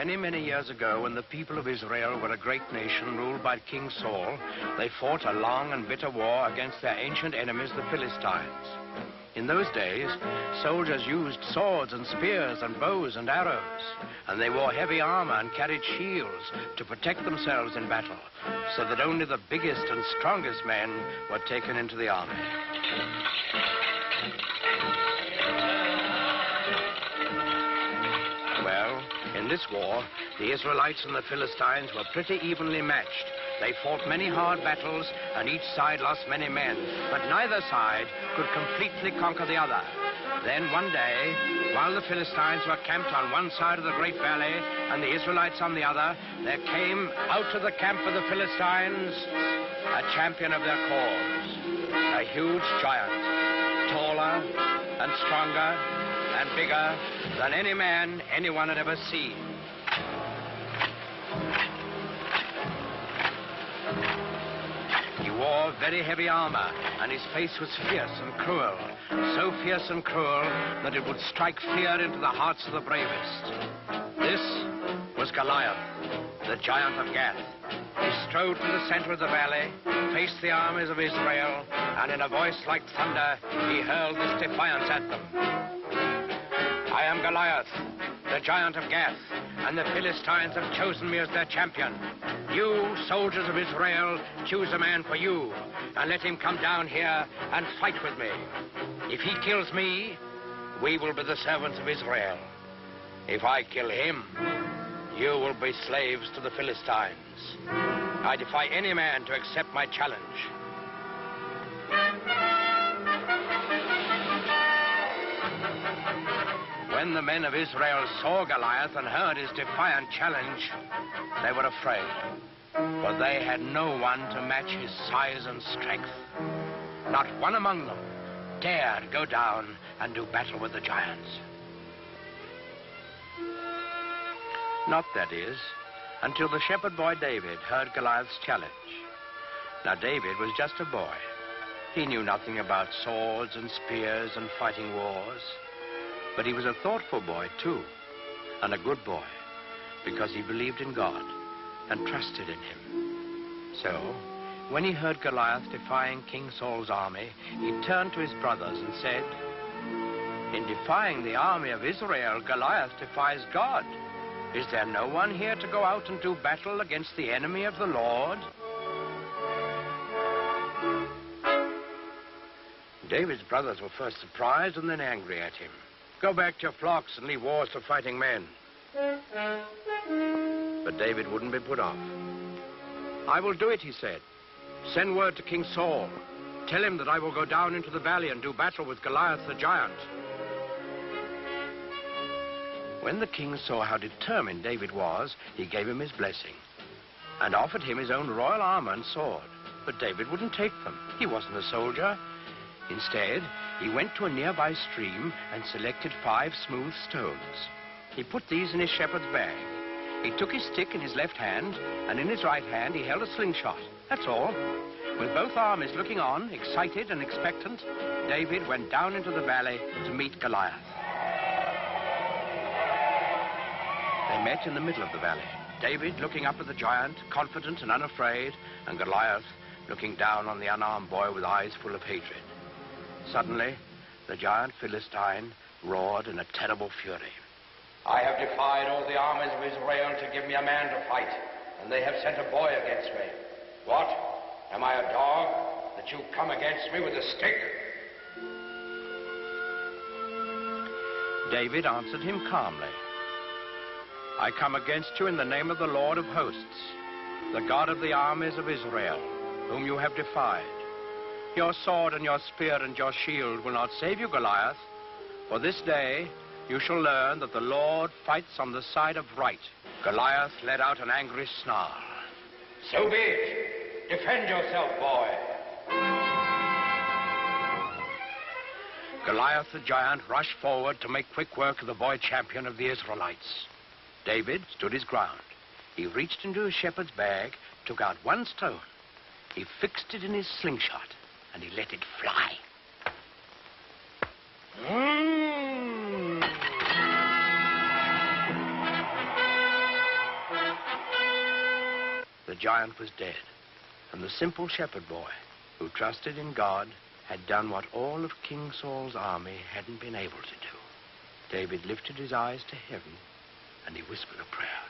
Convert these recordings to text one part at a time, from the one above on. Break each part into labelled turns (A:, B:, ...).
A: Many, many years ago, when the people of Israel were a great nation ruled by King Saul, they fought a long and bitter war against their ancient enemies, the Philistines. In those days, soldiers used swords and spears and bows and arrows, and they wore heavy armor and carried shields to protect themselves in battle, so that only the biggest and strongest men were taken into the army. Well, in this war, the Israelites and the Philistines were pretty evenly matched. They fought many hard battles, and each side lost many men, but neither side could completely conquer the other. Then one day, while the Philistines were camped on one side of the great valley and the Israelites on the other, there came out of the camp of the Philistines a champion of their cause, a huge giant, taller and stronger and bigger than any man anyone had ever seen. He wore very heavy armor, and his face was fierce and cruel, so fierce and cruel that it would strike fear into the hearts of the bravest. This was Goliath, the giant of Gath. He strode to the center of the valley, faced the armies of Israel, and in a voice like thunder, he hurled this defiance at them. I am Goliath, the giant of Gath, and the Philistines have chosen me as their champion. You, soldiers of Israel, choose a man for you, and let him come down here and fight with me. If he kills me, we will be the servants of Israel. If I kill him, you will be slaves to the Philistines. I defy any man to accept my challenge. When the men of Israel saw Goliath and heard his defiant challenge, they were afraid, for they had no one to match his size and strength. Not one among them dared go down and do battle with the giants. Not, that is, until the shepherd boy David heard Goliath's challenge. Now, David was just a boy. He knew nothing about swords and spears and fighting wars. But he was a thoughtful boy, too, and a good boy, because he believed in God and trusted in him. So, when he heard Goliath defying King Saul's army, he turned to his brothers and said, "In defying the army of Israel, Goliath defies God. Is there no one here to go out and do battle against the enemy of the Lord?" David's brothers were first surprised and then angry at him. "Go back to your flocks and leave wars to fighting men." But David wouldn't be put off. "I will do it," he said. "Send word to King Saul. Tell him that I will go down into the valley and do battle with Goliath the giant." When the king saw how determined David was, he gave him his blessing and offered him his own royal armor and sword. But David wouldn't take them. He wasn't a soldier. Instead, he went to a nearby stream and selected 5 smooth stones. He put these in his shepherd's bag. He took his stick in his left hand, and in his right hand he held a slingshot. That's all. With both armies looking on, excited and expectant, David went down into the valley to meet Goliath. They met in the middle of the valley. David looking up at the giant, confident and unafraid, and Goliath looking down on the unarmed boy with eyes full of hatred. Suddenly, the giant Philistine roared in a terrible fury. "I have defied all the armies of Israel to give me a man to fight, and they have sent a boy against me. What? Am I a dog that you come against me with a stick?" David answered him calmly. "I come against you in the name of the Lord of hosts, the God of the armies of Israel, whom you have defied. Your sword and your spear and your shield will not save you, Goliath, for this day you shall learn that the Lord fights on the side of right." Goliath let out an angry snarl. "So be it. Defend yourself, boy." Goliath the giant rushed forward to make quick work of the boy champion of the Israelites. David stood his ground. He reached into his shepherd's bag, took out 1 stone. He fixed it in his slingshot, and he let it fly. The giant was dead, and the simple shepherd boy, who trusted in God, had done what all of King Saul's army hadn't been able to do. David lifted his eyes to heaven, and he whispered a prayer.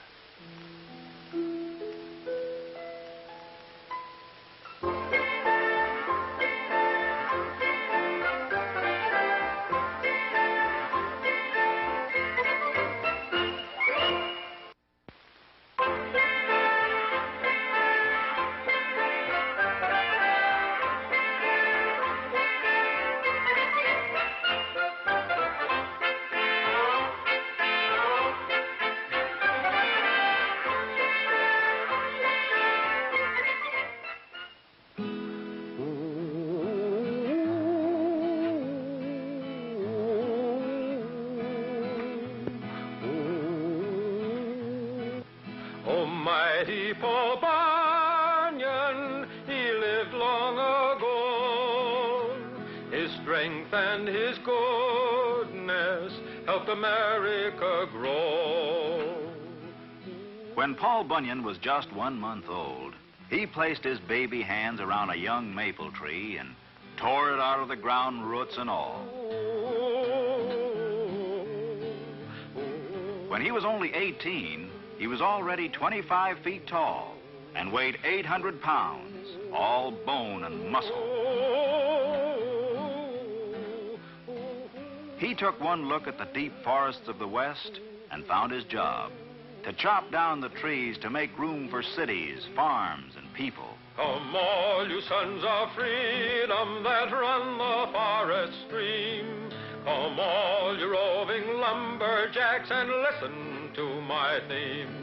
B: Mighty Paul Bunyan, he lived long ago. His strength and his goodness helped America grow.
C: When Paul Bunyan was just 1 month old, he placed his baby hands around a young maple tree and tore it out of the ground, roots and all. When he was only 18, he was already 25 feet tall and weighed 800 pounds, all bone and muscle. He took one look at the deep forests of the West and found his job: to chop down the trees to make room for cities, farms, and people.
B: Come all you sons of freedom that run the forest stream. Come all you roving lumberjacks and listen to my theme.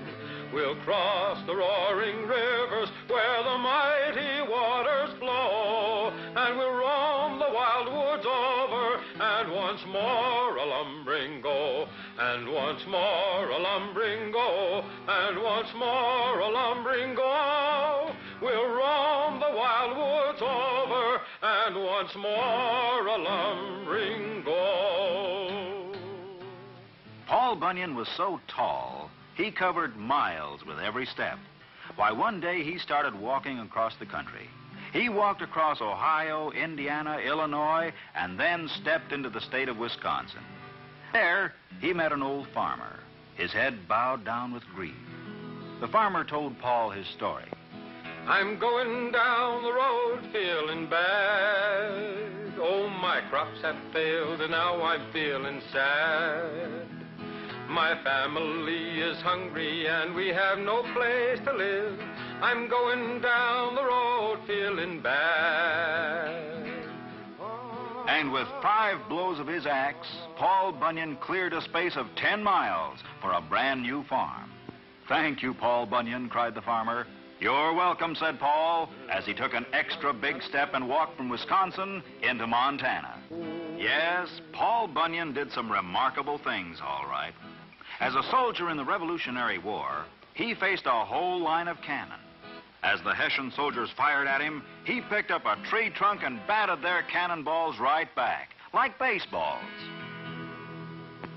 B: We'll cross the roaring rivers where the mighty waters flow, and we'll roam the wild woods over, and once more a lumbering go, and once more a lumbering go, and once more a lumbering go. We'll roam the wild woods over, and once more a lumbering go.
C: Paul Bunyan was so tall, he covered miles with every step. Why, one day he started walking across the country. He walked across Ohio, Indiana, Illinois, and then stepped into the state of Wisconsin. There, he met an old farmer, his head bowed down with grief. The farmer told Paul his story.
B: I'm going down the road feeling bad. Oh, my crops have failed and now I'm feeling sad. My family is hungry and we have no place to live. I'm going down the road feeling bad.
C: And with 5 blows of his axe, Paul Bunyan cleared a space of 10 miles for a brand new farm. Thank you, Paul Bunyan, cried the farmer. You're welcome, said Paul, as he took an extra big step and walked from Wisconsin into Montana. Yes, Paul Bunyan did some remarkable things, all right. As a soldier in the Revolutionary War, he faced a whole line of cannon. As the Hessian soldiers fired at him, he picked up a tree trunk and batted their cannonballs right back, like baseballs.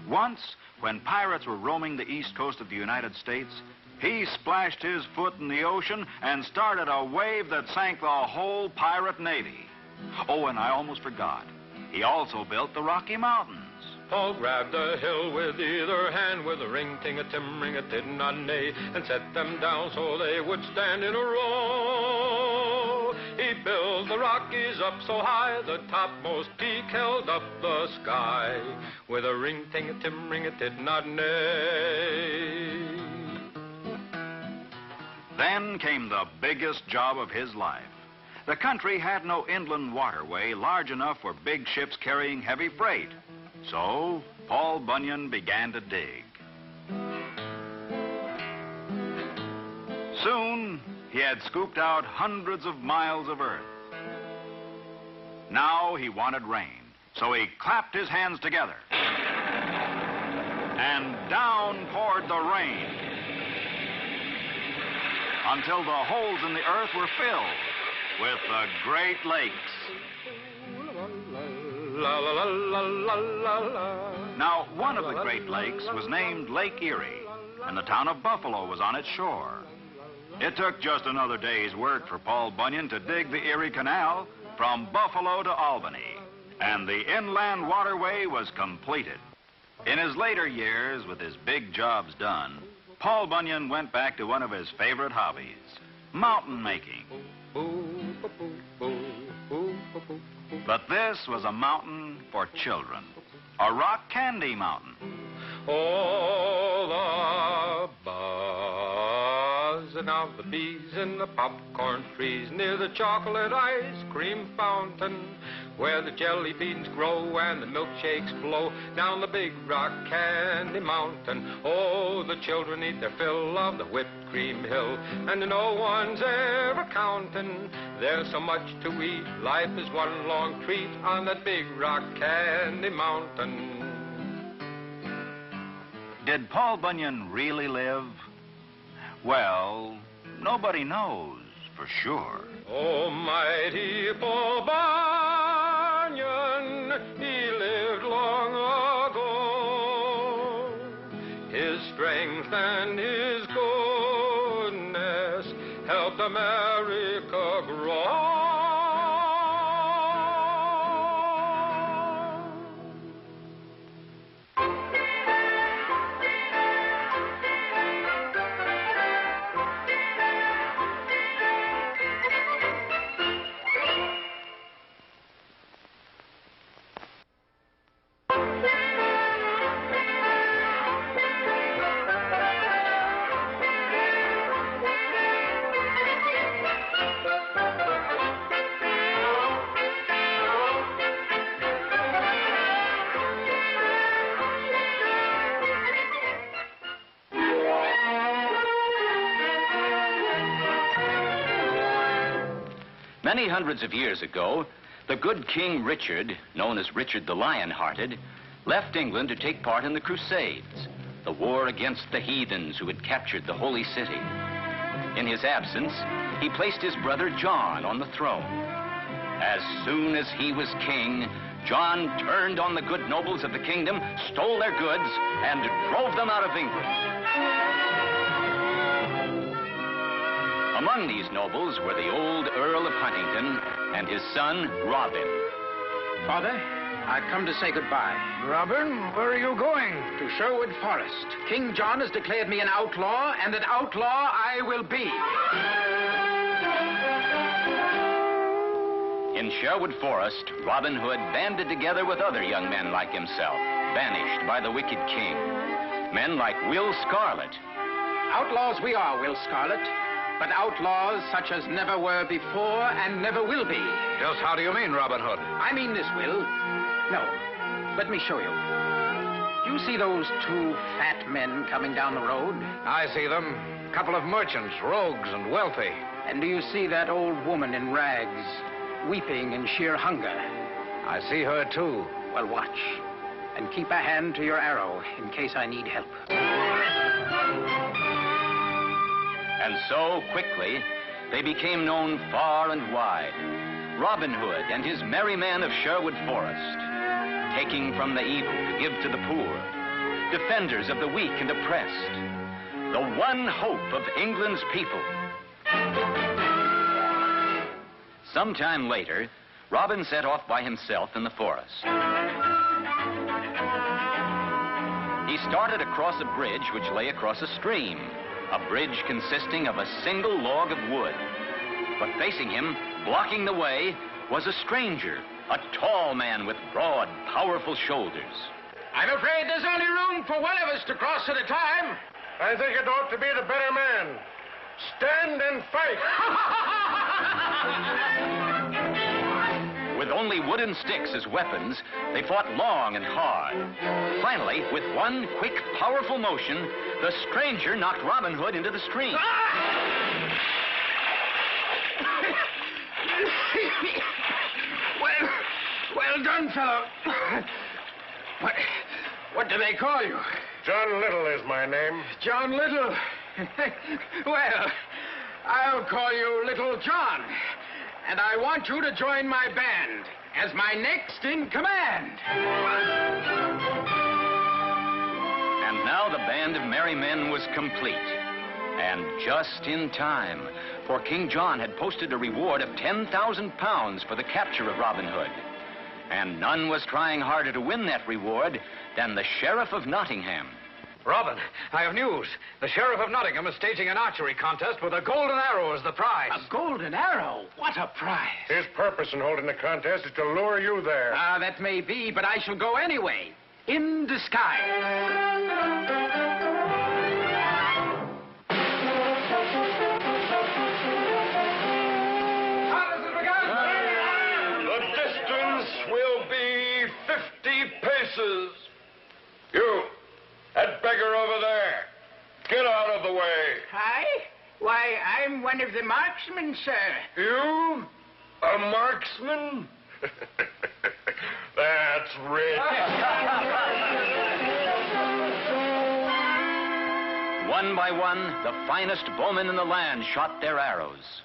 C: Once, when pirates were roaming the east coast of the United States, he splashed his foot in the ocean and started a wave that sank the whole pirate navy. Oh, and I almost forgot. He also built the Rocky Mountains.
B: Paul grabbed a hill with either hand with a ring-ting-a-tim-ring-a-tid-not-nay and set them down so they would stand in a row. He built the Rockies up so high the topmost peak held up the sky with a ring-ting-a-tim-ring-a-tid-not-nay.
C: Then came the biggest job of his life. The country had no inland waterway large enough for big ships carrying heavy freight. So, Paul Bunyan began to dig. Soon, he had scooped out hundreds of miles of earth. Now he wanted rain, so he clapped his hands together. And down poured the rain, until the holes in the earth were filled with the Great Lakes.
B: La, la, la, la, la, la, la.
C: Now, one of the Great Lakes was named Lake Erie, and the town of Buffalo was on its shore. It took just another day's work for Paul Bunyan to dig the Erie Canal from Buffalo to Albany, and the inland waterway was completed. In his later years, with his big jobs done, Paul Bunyan went back to one of his favorite hobbies, mountain making. But this was a mountain for children, a rock candy mountain.
B: Oh, the buzzing of the bees in the popcorn trees near the chocolate ice cream fountain, where the jelly beans grow and the milkshakes flow down the big rock candy mountain. Oh, the children eat their fill of the whipped cream hill, and no one's ever counting. There's so much to eat, life is one long treat on that big rock candy mountain.
C: Did Paul Bunyan really live? Well, nobody knows for sure.
B: Oh, mighty Paul Bunyan, he lived long ago. His strength and his goodness helped America grow.
D: Many hundreds of years ago, the good King Richard, known as Richard the Lion-Hearted, left England to take part in the Crusades, the war against the heathens who had captured the Holy City. In his absence, he placed his brother John on the throne. As soon as he was king, John turned on the good nobles of the kingdom, stole their goods, and drove them out of England. Among these nobles were the old Earl of Huntingdon and his son, Robin.
E: Father, I've come to say goodbye.
F: Robin, where are you going?
E: To Sherwood Forest. King John has declared me an outlaw, and an outlaw I will be.
D: In Sherwood Forest, Robin Hood banded together with other young men like himself, banished by the wicked king. Men like Will Scarlet.
E: Outlaws we are, Will Scarlet, but outlaws such as never were before and never will be.
F: Just how do you mean, Robin Hood?
E: I mean this, Will. No, let me show you. Do you see those two fat men coming down the road?
F: I see them. A couple of merchants, rogues and wealthy.
E: And do you see that old woman in rags, weeping in sheer hunger?
F: I see her, too.
E: Well, watch, and keep a hand to your arrow in case I need help.
D: And so, quickly, they became known far and wide. Robin Hood and his merry men of Sherwood Forest, taking from the evil to give to the poor, defenders of the weak and oppressed, the one hope of England's people. Sometime later, Robin set off by himself in the forest. He started across a bridge which lay across a stream, a bridge consisting of a single log of wood. But facing him, blocking the way, was a stranger, a tall man with broad, powerful shoulders.
E: I'm afraid there's only room for one of us to cross at a time.
B: I think it ought to be the better man. Stand and fight.
D: With only wooden sticks as weapons, they fought long and hard. Finally, with one quick, powerful motion, the stranger knocked Robin Hood into the stream.
E: Well done, fellow. What do they call you?
B: John Little is my name.
E: John Little. Well, I'll call you Little John. And I want you to join my band as my next in command. And
D: now the band of merry men was complete. And just in time, for King John had posted a reward of 10,000 pounds for the capture of Robin Hood. And none was trying harder to win that reward than the Sheriff of Nottingham.
F: Robin, I have news. The Sheriff of Nottingham is staging an archery contest with a golden arrow as the prize.
E: A golden arrow? What a prize.
G: His purpose in holding the contest is to lure you there.
E: That may be, but I shall go anyway. In disguise.
B: Will be 50 paces. You, that beggar over there, get out of the way.
H: I? Why, I'm one of the marksmen, sir.
B: You? A marksman? That's rich.
D: One by one, the finest bowmen in the land shot their arrows.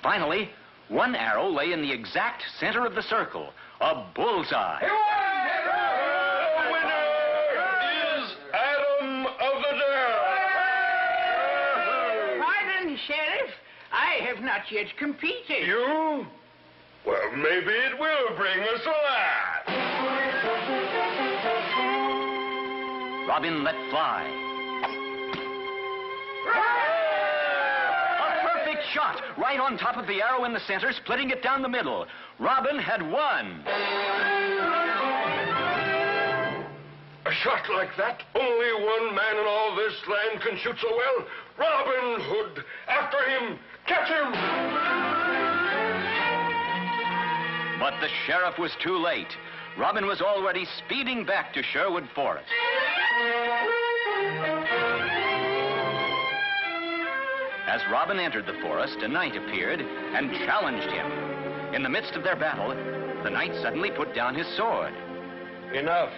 D: Finally, one arrow lay in the exact center of the circle, a bullseye.
B: The winner is Adam of the Dell.
H: Pardon, Sheriff. I have not yet competed.
B: You? Well, maybe it will bring us a laugh.
D: Robin let fly. Shot right on top of the arrow in the center, splitting it down the middle. Robin had won.
B: A shot like that, only one man in all this land can shoot so well. Robin Hood, after him, catch him!
D: But the sheriff was too late. Robin was already speeding back to Sherwood Forest. As Robin entered the forest, a knight appeared and challenged him. In the midst of their battle, the knight suddenly put down his sword.
G: Enough.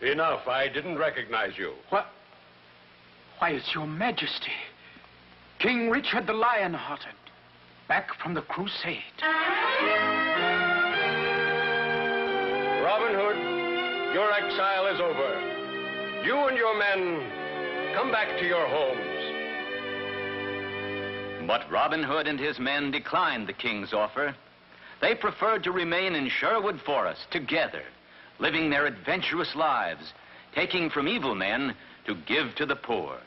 G: Enough. I didn't recognize you.
E: What? Why, it's your majesty. King Richard the Lion-Hearted, back from the crusade.
G: Robin Hood, your exile is over. You and your men, come back to your homes.
D: But Robin Hood and his men declined the king's offer. They preferred to remain in Sherwood Forest together, living their adventurous lives, taking from evil men to give to the poor.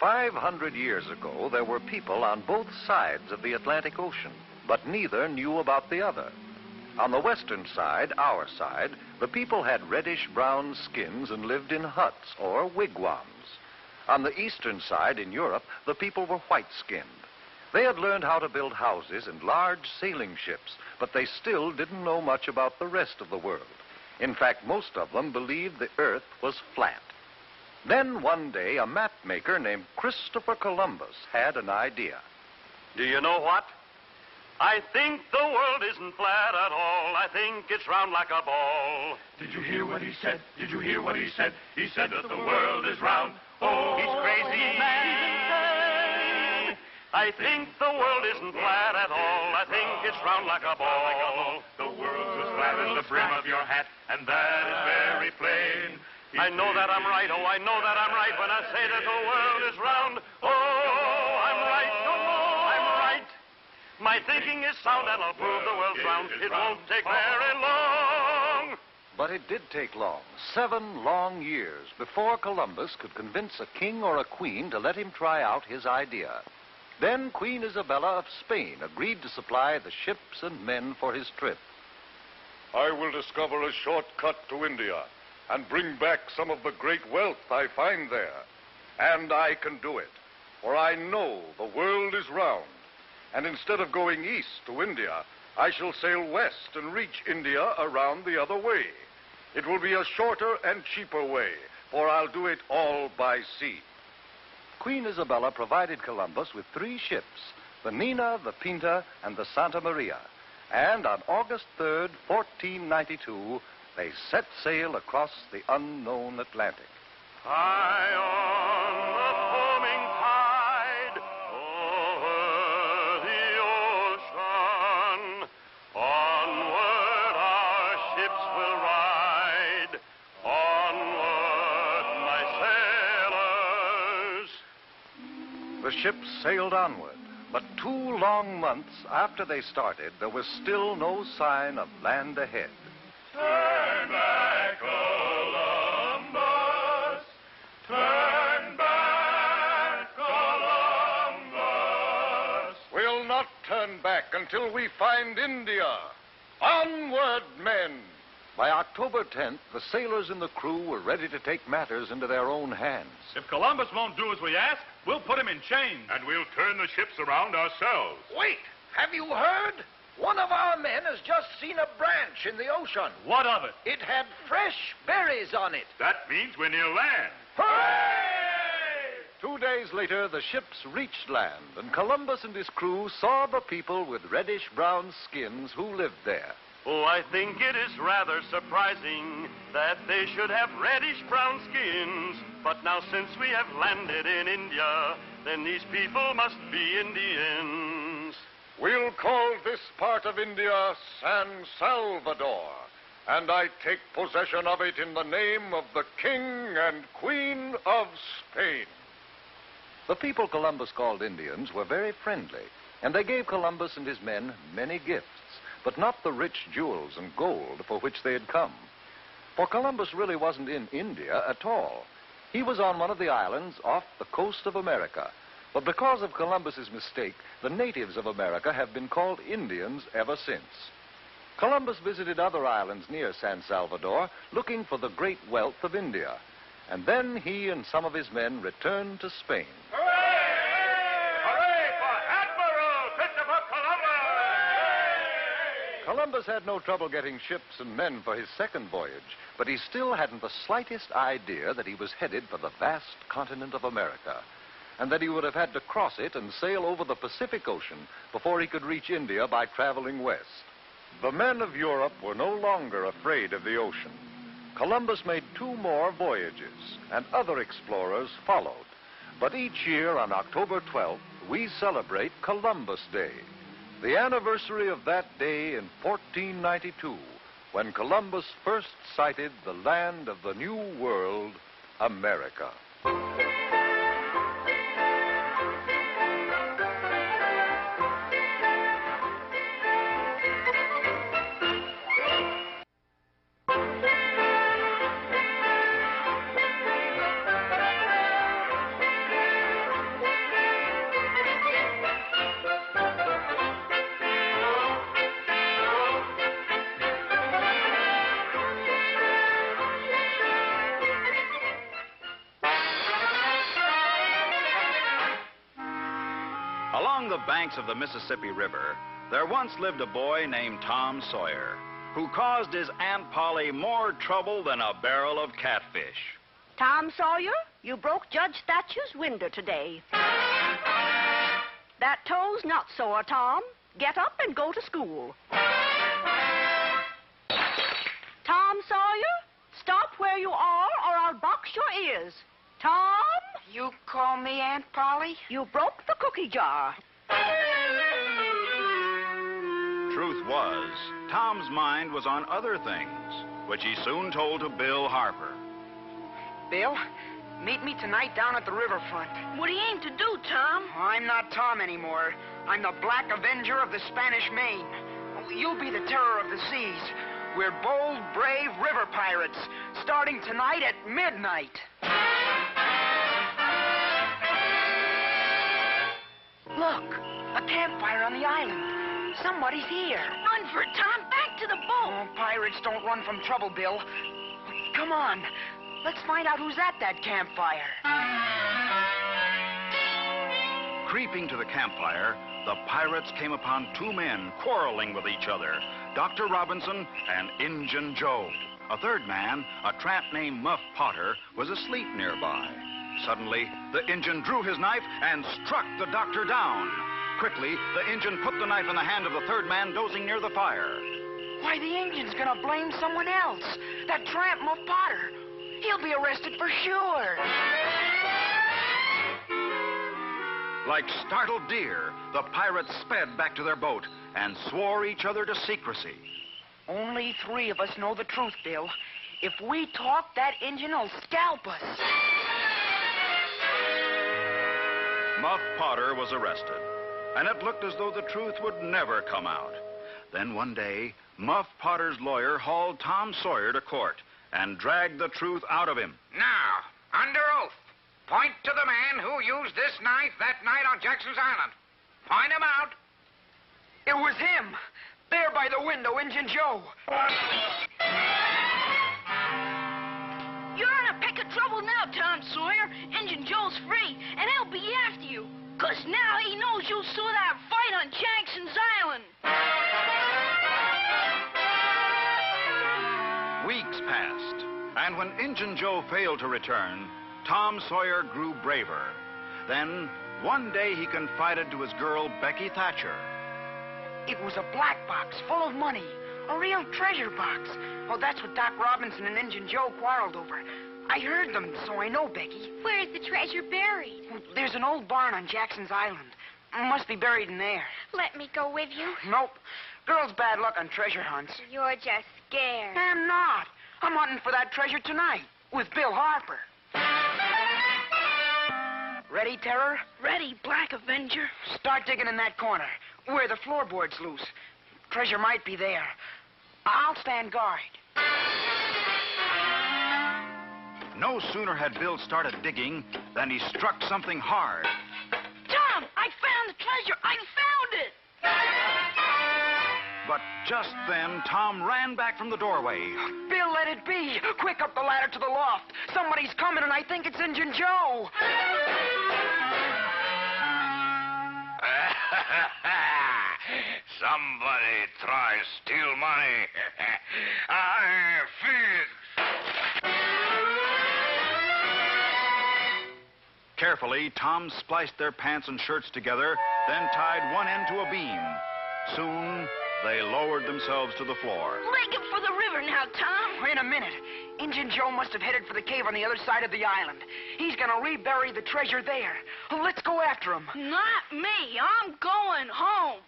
I: "500 years ago, there were people on both sides of the Atlantic Ocean, but neither knew about the other. On the western side, our side, the people had reddish-brown skins and lived in huts or wigwams. On the eastern side, in Europe, the people were white-skinned. They had learned how to build houses and large sailing ships, but they still didn't know much about the rest of the world. In fact, most of them believed the earth was flat. Then one day, a map maker named Christopher Columbus had an idea.
J: Do you know what? I think the world isn't flat at all. I think it's round like a ball.
B: Did you hear what he said? Did you hear what he said? He said that the world is round. Oh,
J: He's crazy, man. I think the world isn't flat at all. I think it's round like a ball.
B: The world's as flat as the brim of your hat, and that is very plain.
J: I know that I'm right. Oh, I know that I'm right when I say that the world is round. Oh, I'm right. Oh, I'm right. My thinking is sound, and I'll prove the world's round. It won't take very long.
I: But it did take long, 7 long years, before Columbus could convince a king or a queen to let him try out his idea. Then Queen Isabella of Spain agreed to supply the ships and men for his trip.
B: I will discover a shortcut to India,
I: and bring back some of the great wealth I find there. And I can do it, for I know the world is round. And instead of going east to India, I shall sail west and reach India around the other way. It will be a shorter and cheaper way, for I'll do it all by sea. Queen Isabella provided Columbus with 3 ships, the Nina, the Pinta, and the Santa Maria. And on August 3rd, 1492, they set sail across the unknown Atlantic.
J: High on the foaming tide, over the ocean, onward our ships will ride, onward, my sailors.
I: The ships sailed onward, but 2 long months after they started, there was still no sign of land ahead.
J: Turn back, Columbus! Turn back, Columbus!
I: We'll not turn back until we find India. Onward, men! By October 10th, the sailors and the crew were ready to take matters into their own hands.
K: If Columbus won't do as we ask, we'll put him in chains.
G: And we'll turn the ships around ourselves.
E: Wait! Have you heard? One of our men has just seen a branch in the ocean.
K: What of it?
E: It had fresh berries on it.
G: That means we're near land.
E: Hooray!
I: 2 days later, the ships reached land, and Columbus and his crew saw the people with reddish-brown skins who lived there.
J: Oh, I think it is rather surprising that they should have reddish-brown skins. But now since we have landed in India, then these people must be Indians.
I: We'll call this part of India San Salvador, and I take possession of it in the name of the King and Queen of Spain. The people Columbus called Indians were very friendly, and they gave Columbus and his men many gifts, but not the rich jewels and gold for which they had come. For Columbus really wasn't in India at all. He was on one of the islands off the coast of America. But because of Columbus's mistake, the natives of America have been called Indians ever since. Columbus visited other islands near San Salvador, looking for the great wealth of India. And then he and some of his men returned to Spain.
J: Hooray for Admiral Christopher Columbus!
I: Columbus had no trouble getting ships and men for his second voyage, but he still hadn't the slightest idea that he was headed for the vast continent of America, and that he would have had to cross it and sail over the Pacific Ocean before he could reach India by traveling west. The men of Europe were no longer afraid of the ocean. Columbus made 2 more voyages, and other explorers followed. But each year on October 12th, we celebrate Columbus Day, the anniversary of that day in 1492, when Columbus first sighted the land of the New World, America.
C: Along the banks of the Mississippi River, there once lived a boy named Tom Sawyer, who caused his Aunt Polly more trouble than a barrel of catfish.
L: Tom Sawyer, you broke Judge Thatcher's window today. That toe's not sore, Tom. Get up and go to school. Tom Sawyer, stop where you are or I'll box your ears. Tom?
H: You call me Aunt Polly?
L: You broke the cookie jar.
C: Truth was, Tom's mind was on other things, which he soon told to Bill Harper.
H: Bill, meet me tonight down at the riverfront.
L: What do you aim to do, Tom?
H: I'm not Tom anymore. I'm the Black Avenger of the Spanish Main. You'll be the terror of the seas. We're bold, brave river pirates, starting tonight at midnight. Look, a campfire on the island. Somebody's here.
L: Run for it, Tom. Back to the boat.
H: Oh, pirates don't run from trouble, Bill. Come on. Let's find out who's at that campfire.
C: Creeping to the campfire, the pirates came upon two men quarreling with each other, Dr. Robinson and Injun Joe. A third man, a tramp named Muff Potter, was asleep nearby. Suddenly, the Injun drew his knife and struck the doctor down. Quickly, the Injun put the knife in the hand of the third man dozing near the fire.
H: Why, the Injun's gonna blame someone else. That tramp, Muff Potter. He'll be arrested for sure.
C: Like startled deer, the pirates sped back to their boat and swore each other to secrecy.
H: Only 3 of us know the truth, Bill. If we talk, that Injun will scalp us.
C: Muff Potter was arrested, and it looked as though the truth would never come out. Then one day, Muff Potter's lawyer hauled Tom Sawyer to court and dragged the truth out of him.
E: Now, under oath, point to the man who used this knife that night on Jackson's Island. Point him out.
H: It was him. There by the window, Injun Joe.
L: You're in a peck of trouble now, Tom Sawyer. Injun Joe's free, and he'll be after you. 'Cause now he knows you saw that fight on Jackson's Island.
C: Weeks passed, and when Injun Joe failed to return, Tom Sawyer grew braver. Then, one day he confided to his girl, Becky Thatcher.
H: It was a black box full of money. A real treasure box. Oh, that's what Doc Robinson and Injun Joe quarreled over. I heard them, so I know, Becky.
M: Where's the treasure buried?
H: Well, there's an old barn on Jackson's Island. Must be buried in there.
M: Let me go with you.
H: Nope. Girls' bad luck on treasure hunts.
M: You're just scared.
H: I'm not. I'm hunting for that treasure tonight with Bill Harper. Ready, Terror?
L: Ready, Black Avenger.
H: Start digging in that corner, where the floorboard's loose. Treasure might be there. I'll stand guard.
C: No sooner had Bill started digging than he struck something hard.
L: Tom, I found the treasure. I found it.
C: But just then, Tom ran back from the doorway.
H: Bill, let it be. Quick, up the ladder to the loft. Somebody's coming, and I think it's Injun Joe.
E: Somebody tries to steal money. I feel it.
C: Carefully, Tom spliced their pants and shirts together, then tied one end to a beam. Soon, they lowered themselves to the floor.
L: Leg it for the river now, Tom.
H: Wait a minute. Injun Joe must have headed for the cave on the other side of the island. He's gonna rebury the treasure there. Let's go after him.
L: Not me. I'm going home.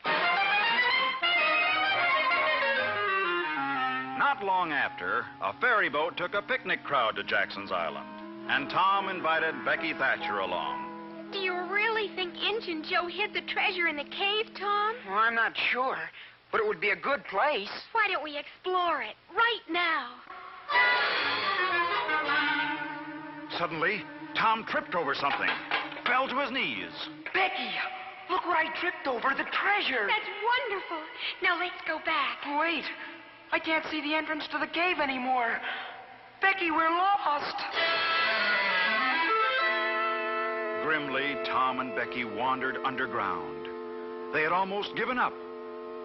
C: Not long after, a ferry boat took a picnic crowd to Jackson's Island, and Tom invited Becky Thatcher along.
M: Do you really think Injun Joe hid the treasure in the cave, Tom?
H: Well, I'm not sure, but it would be a good place.
M: Why don't we explore it right now?
C: Suddenly, Tom tripped over something, fell to his knees.
H: Becky, look what I tripped over, the treasure.
M: That's wonderful. Now let's go back.
H: Wait, I can't see the entrance to the cave anymore. Becky, we're lost.
C: Grimly, Tom and Becky wandered underground. They had almost given up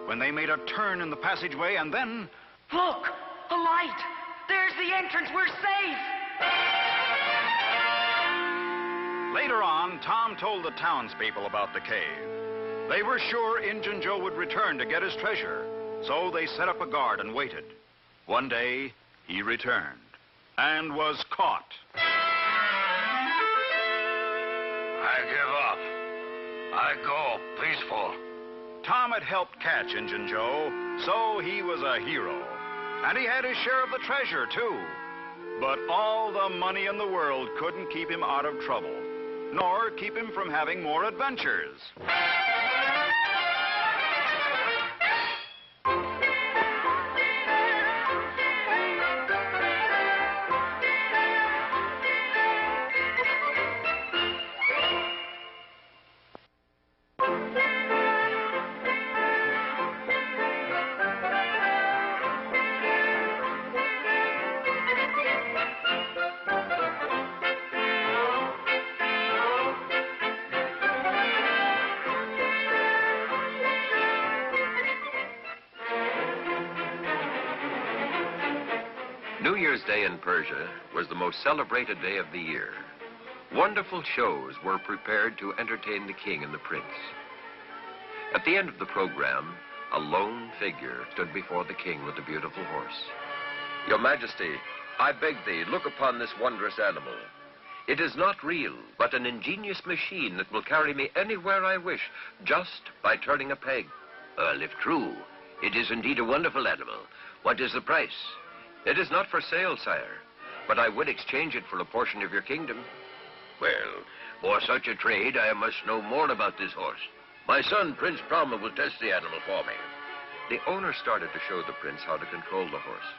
C: when they made a turn in the passageway, and then...
H: Look, a light. There's the entrance. We're safe.
C: Later on, Tom told the townspeople about the cave. They were sure Injun Joe would return to get his treasure, so they set up a guard and waited. One day, he returned and was caught.
E: I give up. I go peaceful.
C: Tom had helped catch Injun Joe, so he was a hero. And he had his share of the treasure, too. But all the money in the world couldn't keep him out of trouble, nor keep him from having more adventures.
N: New Year's Day in Persia was the most celebrated day of the year. Wonderful shows were prepared to entertain the king and the prince. At the end of the program, a lone figure stood before the king with a beautiful horse.
G: Your Majesty, I beg thee, look upon this wondrous animal. It is not real, but an ingenious machine that will carry me anywhere I wish, just by turning a peg.
A: Well, if true, it is indeed a wonderful animal. What is the price?
G: It is not for sale, sire, but I would exchange it for a portion of your kingdom.
A: Well, for such a trade, I must know more about this horse. My son, Prince Brahma, will test the animal for me.
N: The owner started to show the prince how to control the horse.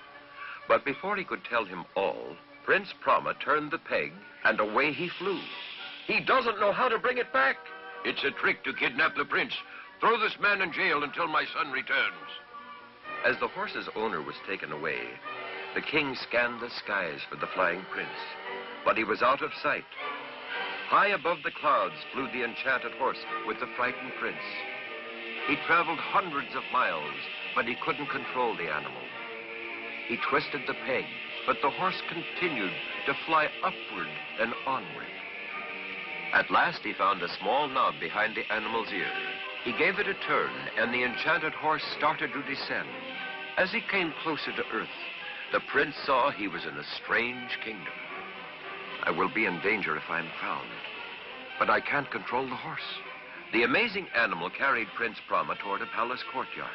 N: But before he could tell him all, Prince Brahma turned the peg, and away he flew.
G: He doesn't know how to bring it back.
A: It's a trick to kidnap the prince. Throw this man in jail until my son returns.
N: As the horse's owner was taken away, the king scanned the skies for the flying prince, but he was out of sight. High above the clouds flew the enchanted horse with the frightened prince. He traveled hundreds of miles, but he couldn't control the animal. He twisted the peg, but the horse continued to fly upward and onward. At last he found a small knob behind the animal's ear. He gave it a turn, and the enchanted horse started to descend. As he came closer to earth, the prince saw he was in a strange kingdom. I will be in danger if I'm found, but I can't control the horse. The amazing animal carried Prince Brahma toward a palace courtyard.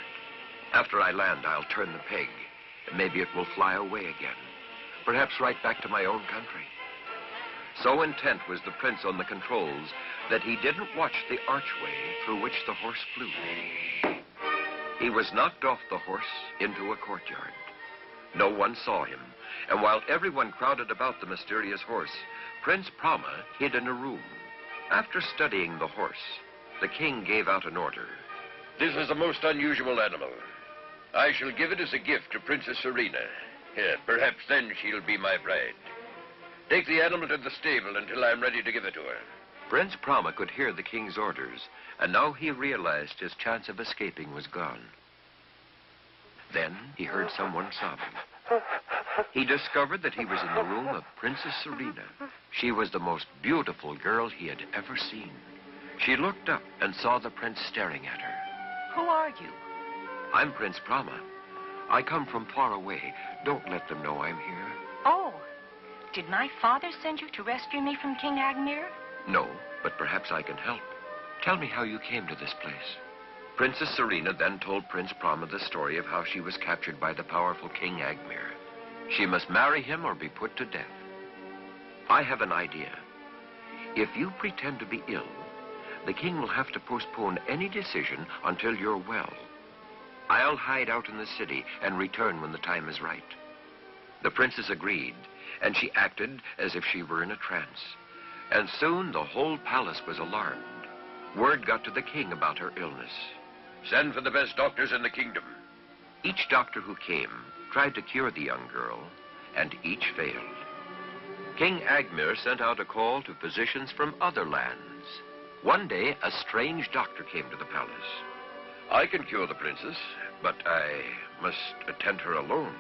N: After I land, I'll turn the peg, and maybe it will fly away again, perhaps right back to my own country. So intent was the prince on the controls that he didn't watch the archway through which the horse flew. He was knocked off the horse into a courtyard. No one saw him, and while everyone crowded about the mysterious horse, Prince Brahma hid in a room. After studying the horse, the king gave out an order.
A: This is a most unusual animal. I shall give it as a gift to Princess Serena. Perhaps then she'll be my bride. Take the animal to the stable until I'm ready to give it to her.
N: Prince Brahma could hear the king's orders, and now he realized his chance of escaping was gone. Then he heard someone sobbing. He discovered that he was in the room of Princess Serena. She was the most beautiful girl he had ever seen. She looked up and saw the prince staring at her.
O: Who are you?
N: I'm Prince Brahma. I come from far away. Don't let them know I'm here.
O: Oh, did my father send you to rescue me from King Agmir?
N: No, but perhaps I can help. Tell me how you came to this place. Princess Serena then told Prince Brahma the story of how she was captured by the powerful King Agmir. She must marry him or be put to death. I have an idea. If you pretend to be ill, the king will have to postpone any decision until you're well. I'll hide out in the city and return when the time is right. The princess agreed, and she acted as if she were in a trance. And soon the whole palace was alarmed. Word got to the king about her illness.
A: Send for the best doctors in the kingdom.
N: Each doctor who came tried to cure the young girl, and each failed. King Agmir sent out a call to physicians from other lands. One day, a strange doctor came to the palace.
A: I can cure the princess, but I must attend her alone.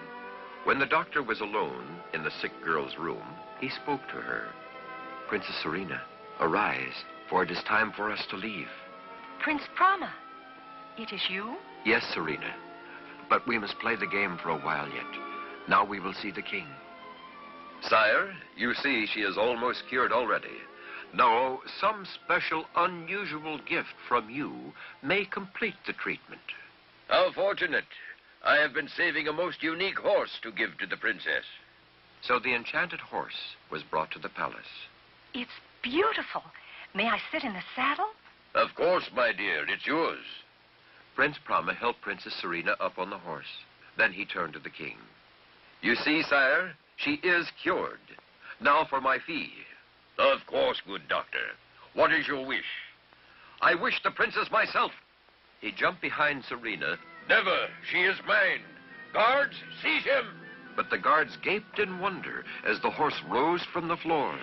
N: When the doctor was alone in the sick girl's room, he spoke to her. Princess Serena, arise, for it is time for us to leave.
O: Prince Brahma, it is you?
N: Yes, Serena, but we must play the game for a while yet. Now we will see the king.
A: Sire, you see she is almost cured already.
N: No, some special, unusual gift from you may complete the treatment.
A: How fortunate. I have been saving a most unique horse to give to the princess.
N: So the enchanted horse was brought to the palace.
O: It's beautiful. May I sit in the saddle?
A: Of course, my dear. It's yours.
N: Prince Brahma helped Princess Serena up on the horse. Then he turned to the king.
A: You see, sire, she is cured. Now for my fee. Of course, good doctor. What is your wish?
N: I wish the princess myself. He jumped behind Serena.
A: Never. She is mine. Guards, seize him.
N: But the guards gaped in wonder as the horse rose from the floor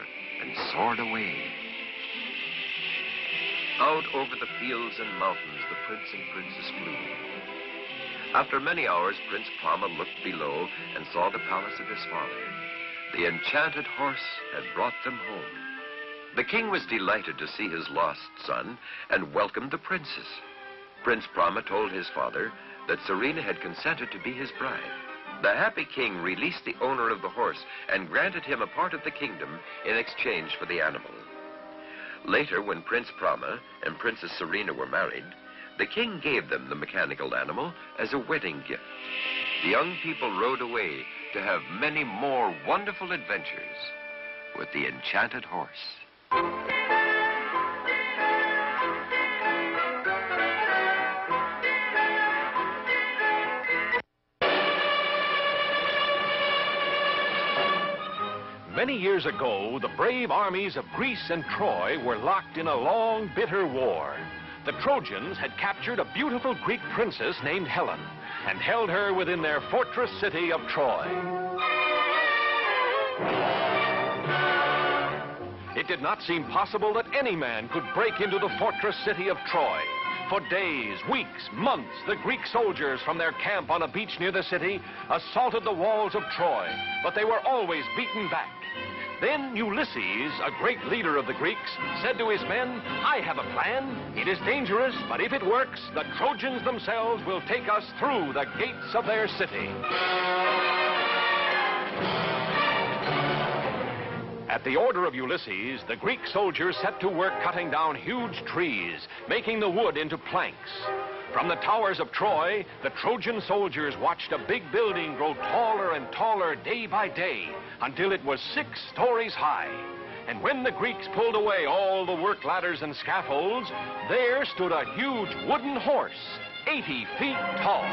N: and soared away. Out over the fields and mountains, the prince and princess flew. After many hours, Prince Brahma looked below and saw the palace of his father. The enchanted horse had brought them home. The king was delighted to see his lost son and welcomed the princess. Prince Brahma told his father that Serena had consented to be his bride. The happy king released the owner of the horse and granted him a part of the kingdom in exchange for the animal. Later, when Prince Brahma and Princess Serena were married, the king gave them the mechanical animal as a wedding gift. The young people rode away to have many more wonderful adventures with the enchanted horse.
P: Many years ago, the brave armies of Greece and Troy were locked in a long, bitter war. The Trojans had captured a beautiful Greek princess named Helen and held her within their fortress city of Troy. It did not seem possible that any man could break into the fortress city of Troy. For days, weeks, months, the Greek soldiers from their camp on a beach near the city assaulted the walls of Troy, but they were always beaten back. Then Ulysses, a great leader of the Greeks, said to his men, "I have a plan. It is dangerous, but if it works, the Trojans themselves will take us through the gates of their city." At the order of Ulysses, the Greek soldiers set to work cutting down huge trees, making the wood into planks. From the towers of Troy, the Trojan soldiers watched a big building grow taller and taller day by day until it was 6 stories high. And when the Greeks pulled away all the work ladders and scaffolds, there stood a huge wooden horse, 80 feet tall.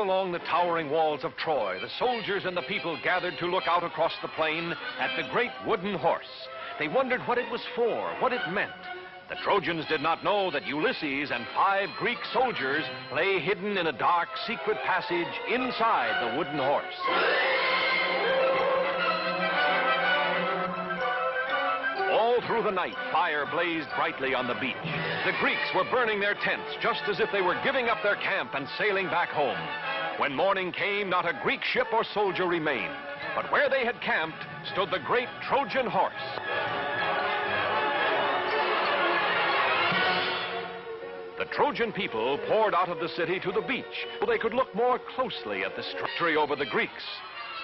P: Along the towering walls of Troy, the soldiers and the people gathered to look out across the plain at the great wooden horse. They wondered what it was for, what it meant. The Trojans did not know that Ulysses and 5 Greek soldiers lay hidden in a dark, secret passage inside the wooden horse. All through the night, fire blazed brightly on the beach. The Greeks were burning their tents just as if they were giving up their camp and sailing back home. When morning came, not a Greek ship or soldier remained, but where they had camped stood the great Trojan horse. The Trojan people poured out of the city to the beach so they could look more closely at the victory over the Greeks.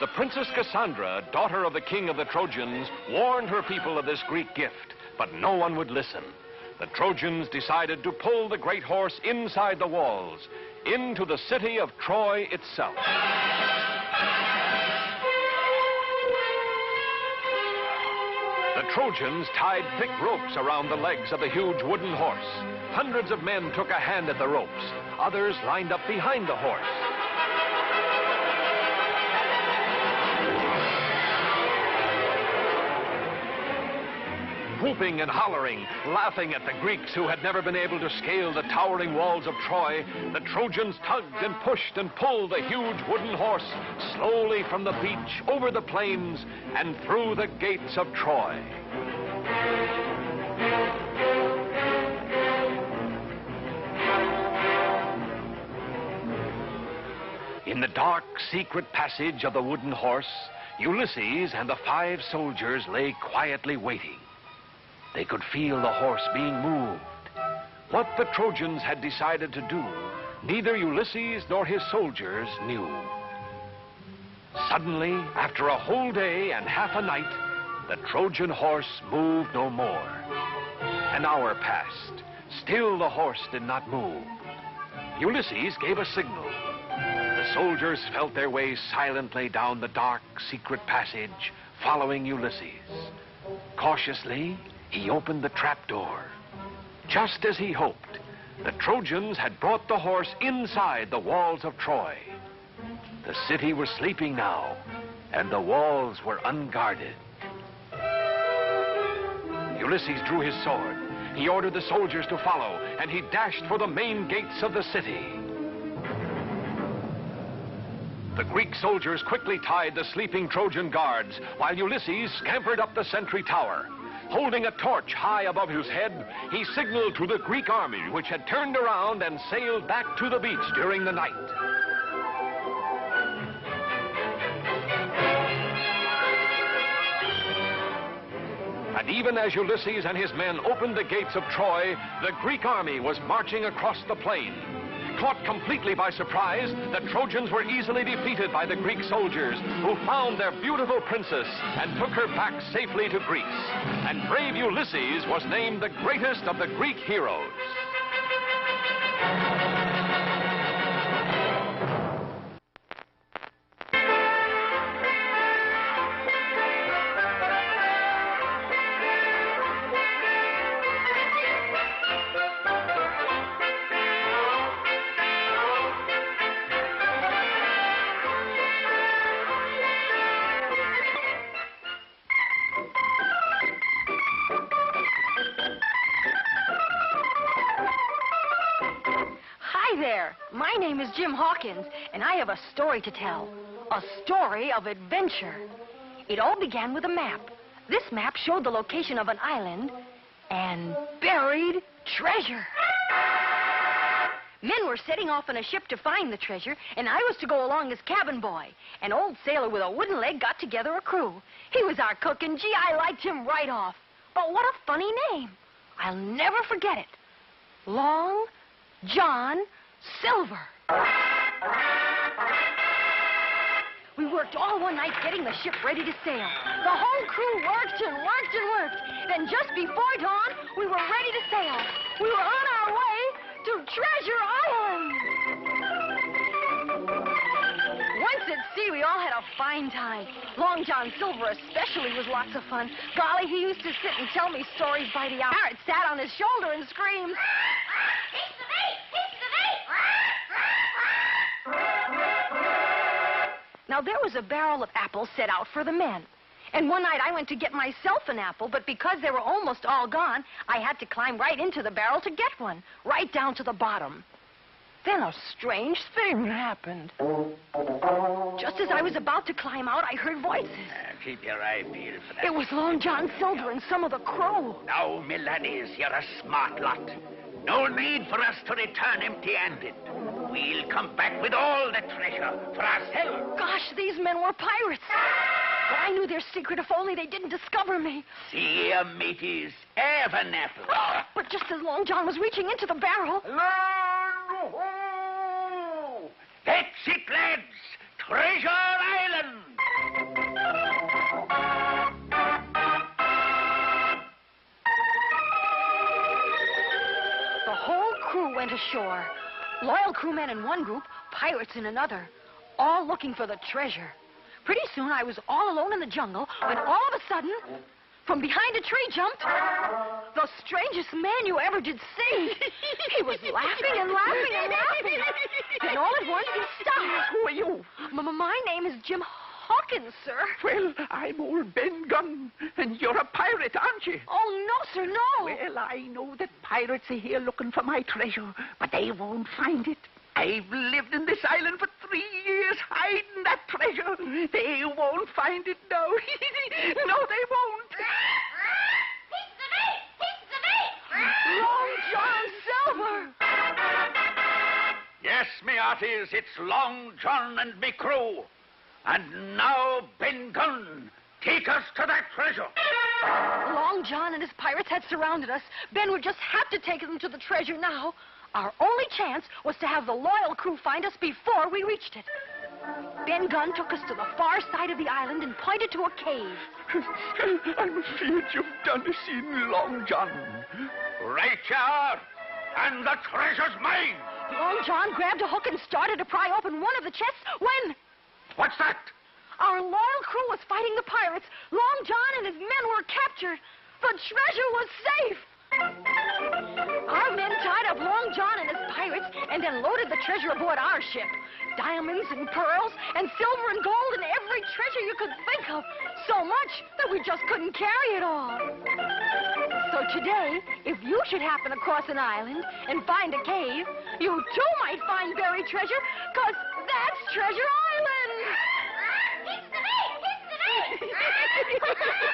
P: The Princess Cassandra, daughter of the king of the Trojans, warned her people of this Greek gift, but no one would listen. The Trojans decided to pull the great horse inside the walls, into the city of Troy itself. The Trojans tied thick ropes around the legs of the huge wooden horse. Hundreds of men took a hand at the ropes. Others lined up behind the horse. Whooping and hollering, laughing at the Greeks who had never been able to scale the towering walls of Troy, the Trojans tugged and pushed and pulled the huge wooden horse slowly from the beach, over the plains, and through the gates of Troy. In the dark, secret passage of the wooden horse, Ulysses and the 5 soldiers lay quietly waiting. They could feel the horse being moved. What the Trojans had decided to do, neither Ulysses nor his soldiers knew. Suddenly, after a whole day and half a night, the Trojan horse moved no more. An hour passed. Still the horse did not move. Ulysses gave a signal. The soldiers felt their way silently down the dark, secret passage, following Ulysses. Cautiously, he opened the trapdoor. Just as he hoped, the Trojans had brought the horse inside the walls of Troy. The city was sleeping now, and the walls were unguarded. Ulysses drew his sword. He ordered the soldiers to follow, and he dashed for the main gates of the city. The Greek soldiers quickly tied the sleeping Trojan guards, while Ulysses scampered up the sentry tower. Holding a torch high above his head, he signaled to the Greek army, which had turned around and sailed back to the beach during the night. And even as Ulysses and his men opened the gates of Troy, the Greek army was marching across the plain. Caught completely by surprise, the Trojans were easily defeated by the Greek soldiers, who found their beautiful princess and took her back safely to Greece. And brave Ulysses was named the greatest of the Greek heroes.
Q: My name is Jim Hawkins, and I have a story to tell. A story of adventure. It all began with a map. This map showed the location of an island and buried treasure. Men were setting off on a ship to find the treasure, and I was to go along as cabin boy. An old sailor with a wooden leg got together a crew. He was our cook, and gee, I liked him right off. But what a funny name. I'll never forget it. Long John Silver. We worked all one night getting the ship ready to sail. The whole crew worked and worked and worked. Then just before dawn, we were ready to sail. We were on our way to Treasure Island. Once at sea, we all had a fine time. Long John Silver especially was lots of fun. Golly, he used to sit and tell me stories by the hour. Parrot sat on his shoulder and screamed, Now, there was a barrel of apples set out for the men. And one night I went to get myself an apple, but because they were almost all gone, I had to climb right into the barrel to get one, right down to the bottom. Then a strange thing happened. Just as I was about to climb out, I heard voices.
R: Keep your eye peeled for that.
Q: It was Long John Silver and some of the crew.
R: Now, me laddies, you're a smart lot. No need for us to return empty-handed. We'll come back with all the treasure for ourselves.
Q: Gosh, these men were pirates. But I knew their secret if only they didn't discover me.
R: See ya, mateys. Have an apple.
Q: But just as Long John was reaching into the barrel...
R: Land ho! That's it, lads. Treasure Island.
Q: The whole crew went ashore. Loyal crewmen in one group, pirates in another, all looking for the treasure. Pretty soon I was all alone in the jungle when all of a sudden, from behind a tree jumped the strangest man you ever did see. He was laughing and laughing and laughing. Then all at once he stopped.
R: Who are you?
Q: My name is Jim Hawkins, sir.
R: Well, I'm old Ben Gunn, and you're a pirate, aren't you?
Q: Oh, no, sir, no.
R: Well, I know that pirates are here looking for my treasure, but they won't find it. I've lived in this island for 3 years hiding that treasure. They won't find it now. No, they won't.
Q: Long John Silver.
R: Yes, me hearties, it's Long John and me crew. And now, Ben Gunn, take us to that treasure.
Q: Long John and his pirates had surrounded us. Ben would just have to take them to the treasure now. Our only chance was to have the loyal crew find us before we reached it. Ben Gunn took us to the far side of the island and pointed to a cave.
R: I'm afraid you've done a scene, Long John. Right you are, and the treasure's mine.
Q: Long John grabbed a hook and started to pry open one of the chests when...
R: What's that?
Q: Our loyal crew was fighting the pirates. Long John and his men were captured. The treasure was safe. Our men tied up Long John and his pirates and then loaded the treasure aboard our ship. Diamonds and pearls and silver and gold and every treasure you could think of. So much that we just couldn't carry it all. So today, if you should happen to cross an island and find a cave, you too might find buried treasure, 'cause that's Treasure Island!
M: It's the me! It's the me!